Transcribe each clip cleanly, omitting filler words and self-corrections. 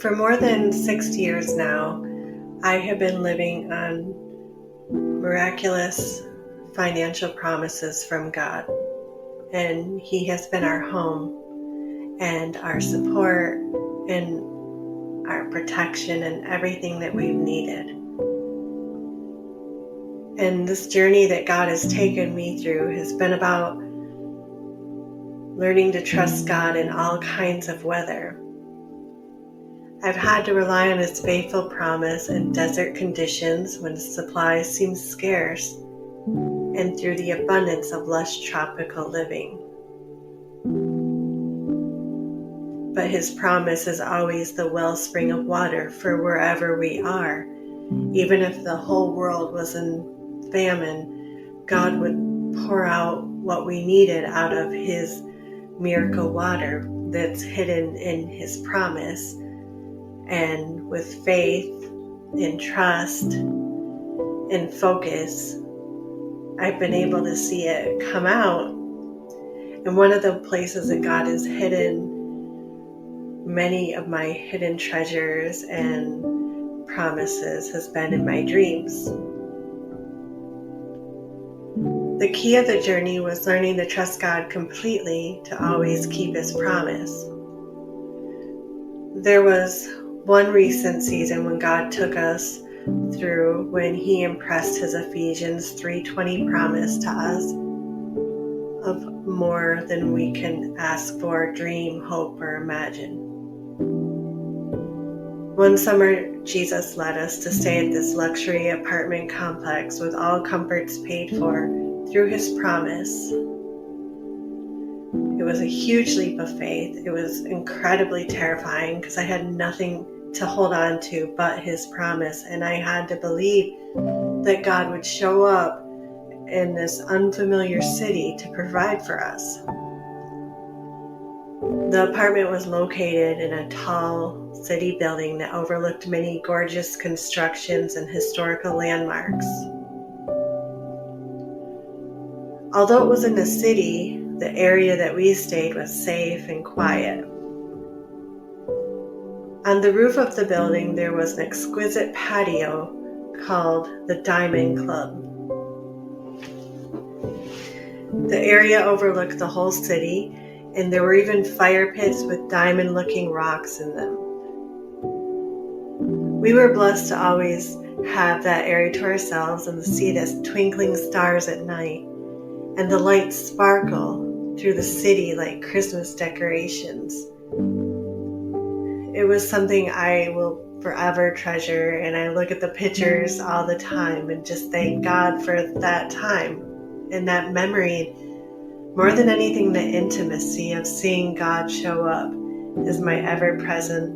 For more than 6 years now, I have been living on miraculous financial promises from God, and He has been our home and our support and our protection and everything that we've needed. And this journey that God has taken me through has been about learning to trust God in all kinds of weather. I've had to rely on His faithful promise in desert conditions when supplies seem scarce, and through the abundance of lush tropical living. But His promise is always the wellspring of water for wherever we are. Even if the whole world was in famine, God would pour out what we needed out of His miracle water that's hidden in His promise. And with faith and trust and focus, I've been able to see it come out. And one of the places that God has hidden many of my hidden treasures and promises has been in my dreams. The key of the journey was learning to trust God completely to always keep His promise. There was one recent season when God took us through when He impressed His Ephesians 3:20 promise to us of more than we can ask for, dream, hope, or imagine. One summer, Jesus led us to stay at this luxury apartment complex with all comforts paid for through His promise. It was a huge leap of faith. It was incredibly terrifying because I had nothing to hold on to but His promise, and I had to believe that God would show up in this unfamiliar city to provide for us. The apartment was located in a tall city building that overlooked many gorgeous constructions and historical landmarks. Although it was in the city, the area that we stayed was safe and quiet. On the roof of the building, there was an exquisite patio called the Diamond Club. The area overlooked the whole city, and there were even fire pits with diamond-looking rocks in them. We were blessed to always have that area to ourselves and to see the twinkling stars at night, and the lights sparkle through the city like Christmas decorations. It was something I will forever treasure, and I look at the pictures all the time and just thank God for that time and that memory. More than anything, the intimacy of seeing God show up is my ever-present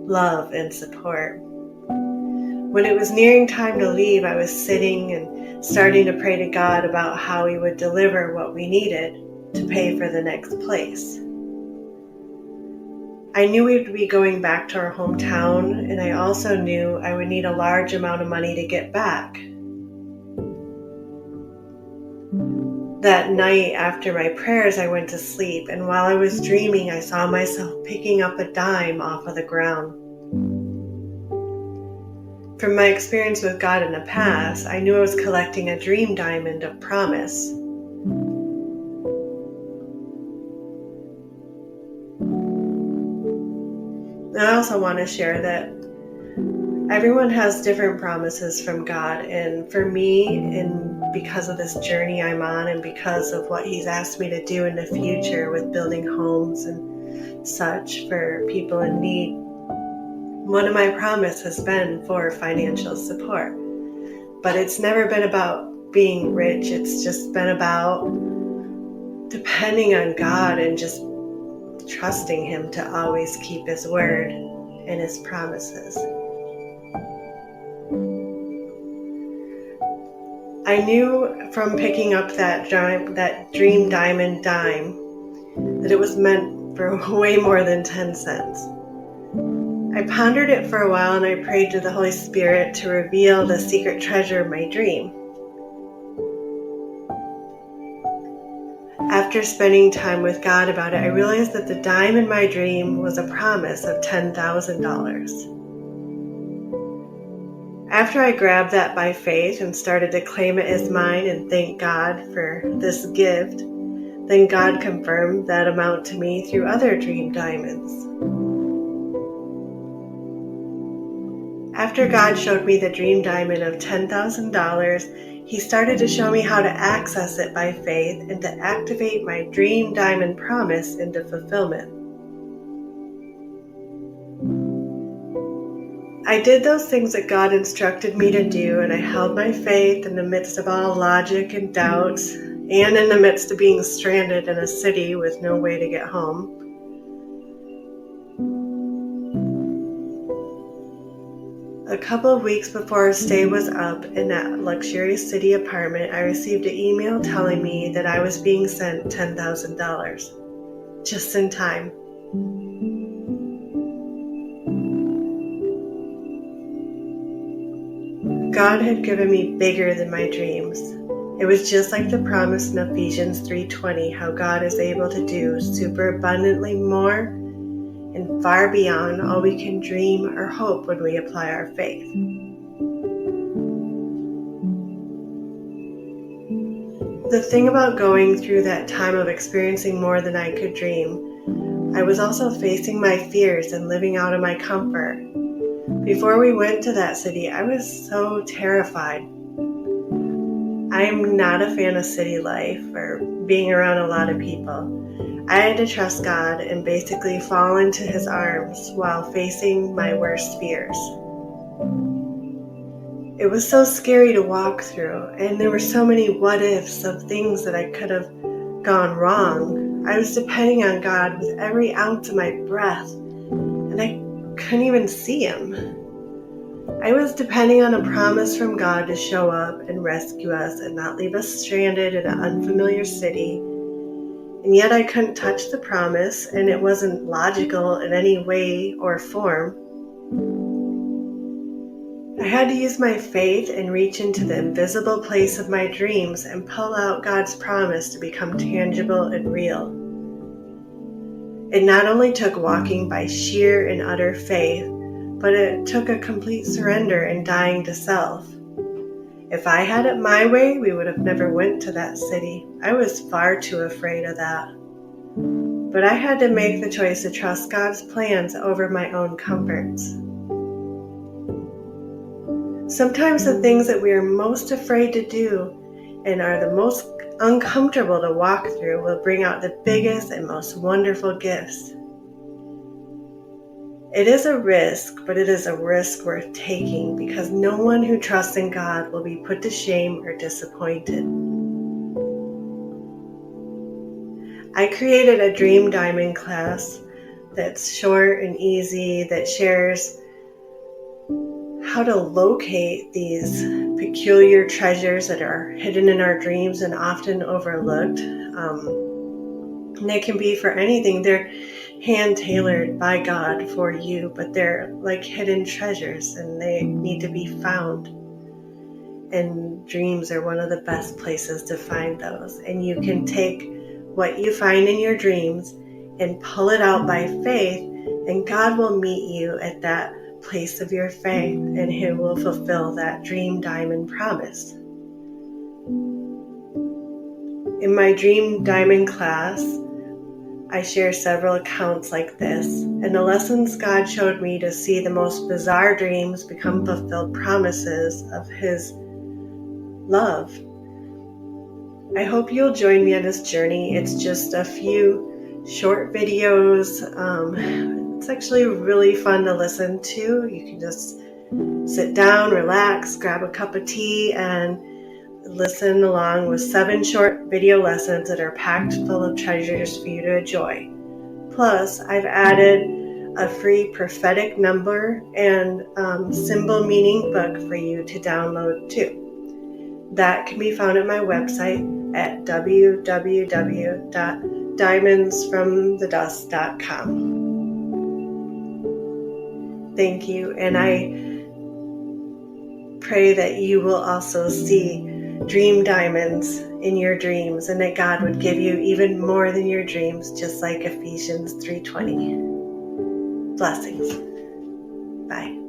love and support. When it was nearing time to leave, I was sitting and starting to pray to God about how He would deliver what we needed to pay for the next place. I knew we would be going back to our hometown, and I also knew I would need a large amount of money to get back. That night after my prayers, I went to sleep, and while I was dreaming, I saw myself picking up a dime off of the ground. From my experience with God in the past, I knew I was collecting a dream diamond of promise. I also want to share that everyone has different promises from God, and for me, and because of this journey I'm on and because of what He's asked me to do in the future with building homes and such for people in need, one of my promises has been for financial support. But it's never been about being rich. It's just been about depending on God and just trusting Him to always keep His word and His promises. I knew from picking up that dream diamond dime that it was meant for way more than 10 cents. I pondered it for a while, and I prayed to the Holy Spirit to reveal the secret treasure of my dream. After spending time with God about it, I realized that the dime in my dream was a promise of $10,000. After I grabbed that by faith and started to claim it as mine and thank God for this gift, then God confirmed that amount to me through other dream diamonds. After God showed me the dream diamond of $10,000, He started to show me how to access it by faith and to activate my dream diamond promise into fulfillment. I did those things that God instructed me to do, and I held my faith in the midst of all logic and doubts, and in the midst of being stranded in a city with no way to get home. A couple of weeks before our stay was up in that luxurious city apartment, I received an email telling me that I was being sent $10,000, just in time. God had given me bigger than my dreams. It was just like the promise in Ephesians 3:20, how God is able to do super abundantly more and far beyond all we can dream or hope when we apply our faith. The thing about going through that time of experiencing more than I could dream, I was also facing my fears and living out of my comfort. Before we went to that city, I was so terrified. I am not a fan of city life or being around a lot of people. I had to trust God and basically fall into His arms while facing my worst fears. It was so scary to walk through, and there were so many what ifs of things that I could have gone wrong. I was depending on God with every ounce of my breath, and I couldn't even see Him. I was depending on a promise from God to show up and rescue us and not leave us stranded in an unfamiliar city. And yet I couldn't touch the promise, and it wasn't logical in any way or form. I had to use my faith and reach into the invisible place of my dreams and pull out God's promise to become tangible and real. It not only took walking by sheer and utter faith, but it took a complete surrender and dying to self. If I had it my way, we would have never went to that city. I was far too afraid of that. But I had to make the choice to trust God's plans over my own comforts. Sometimes the things that we are most afraid to do and are the most uncomfortable to walk through will bring out the biggest and most wonderful gifts. It is a risk, but it is a risk worth taking because no one who trusts in God will be put to shame or disappointed. I created a Dream Diamond class that's short and easy, that shares how to locate these peculiar treasures that are hidden in our dreams and often overlooked. And they can be for anything. They're hand-tailored by God for you, but they're like hidden treasures and they need to be found. And dreams are one of the best places to find those. And you can take what you find in your dreams and pull it out by faith, and God will meet you at that place of your faith, and He will fulfill that dream diamond promise. In my Dream Diamond class, I share several accounts like this, and the lessons God showed me to see the most bizarre dreams become fulfilled promises of His love. I hope you'll join me on this journey. It's just a few short videos. It's actually really fun to listen to. You can just sit down, relax, grab a cup of tea, and listen along with 7 short video lessons that are packed full of treasures for you to enjoy. Plus, I've added a free prophetic number and symbol meaning book for you to download too. That can be found at my website at www.diamondsfromthedust.com. Thank you, and I pray that you will also see dream diamonds in your dreams, and that God would give you even more than your dreams, just like Ephesians 3:20. Blessings. Bye.